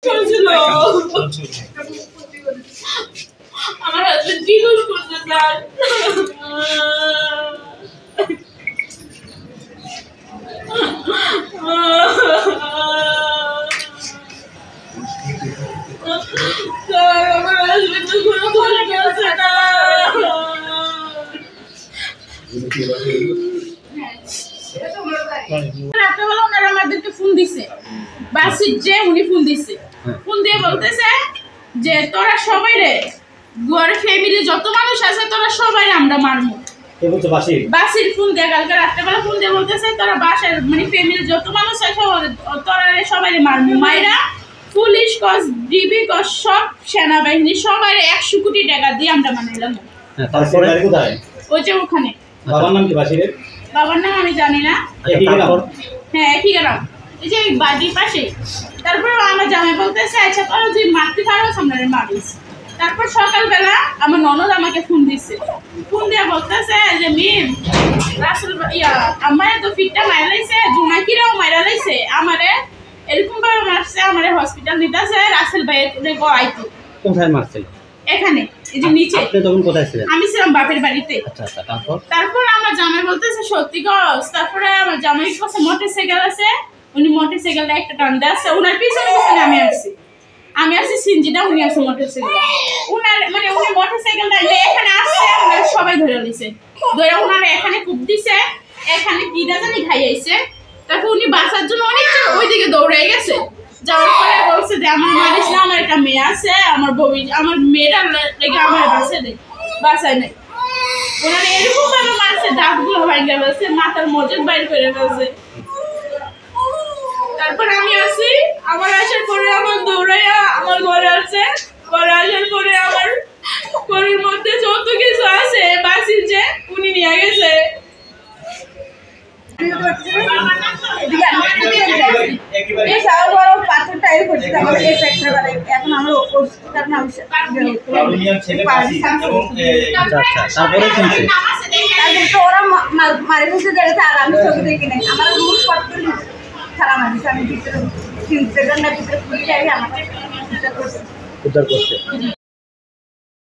চলছিল আমার husband divorce করতে স্যার আমার হাজবেন্ড তো কোনো ভালো গেছে না রাত্রেবেলা ওনারা আমাদেরকে ফোন দিছে বাসির যে উনি ফোন দিছে ফোন দিয়ে বলতেছে যে তোরা সবাই রে ঘরে ফ্যামিলি যত মানুষ আছে তোরা সবাই আমরা মারমু বাসির ফোন দিয়ে কালকে রাত্রেবেলা ফোন দিয়ে বলতেছে তোরা বাসার মানে ফ্যামিলি যত মানুষ আছে তোরা সবাই মারমু মাইরা পুলিশ কস ডিবি কস সব সেনাবাহিনী সবাই 100 কোটি টাকা দিয়ে আমরা মানাইলাম তারপরে কোথায় ওই যে ওখানে বাবার নাম কি বাসিরের বাবার নাম আমি জানি না হ্যাঁ একই গ্রাম এই যে বাড়ির পাশে তারপর আমার জামাই বলতেছে আচ্ছা তোরা যদি মারতে পারো সামনে মারিস তারপর সকালবেলা আমার ননদ আমাকে ফোন দিচ্ছে ফোন দিয়ে বলতেছে যে মিম রাসেল আমার তো ফিটটা মারা লাইছে জুনাকিরাও মারা লাইছে আমারে এরকম ভাবে মারছে আমারে হসপিটাল নিতেছে রাসেল ভাইয়ের আইতো কোথায় মারছিল এখানে এই যে নিচে আপনি তখন কোথায় ছিলেন আমি ছিলাম বাপের বাড়িতে আচ্ছা আচ্ছা তারপর আমার জামাই বলতেছে সত্যি গস তারপরে আমার জামাই কাছে মোটরসাইকেল আছে উনি মোটরসাইকেলটা একটা টান দিয়ে আছে ওনার পিছনে পিছনে আমি আসছি সিনজিটা উনি আছে মোটরসাইকেল উনার মানে উনি মোটরসাইকেলটা এখানে আসছে ওনার সবাই ধরে নিছে ধরে ওনার এখানে কূপ দিছে এখানে কিটা জানি খাইয়াইছে তারপর উনি বাঁচার জন্য অনেক ওইদিকে দৌড়ে গেছে যাওয়ার পরে বলছে যে আমার মারিস না আমার একটা মেয়ে আছে আমার বউই আমার মেয়েটা লেগে আমার বাঁচায় নাই ওনারা এরকম ভাবে মারছে দাঁতগুলো ভাঙে ফেলছে মাথার মজুদ বাইর করে ফেলছে তারপর আমি আসি আমার আসার পরে আমার দৌড়াইয়া আমার ঘরে আসছে ঘরে আসার পরে আমার ঘরের মধ্যে যত কিছু আছে বাসির যে উনি নিয়ে গেছে ওরা মারে ফেলতে দেখেছে আর আমি ছবি দেখি নাই আমার রুল পত্র খারাপ আমি ভিতরে ভিতরে পুলিশ আমাকে উদ্ধার করছে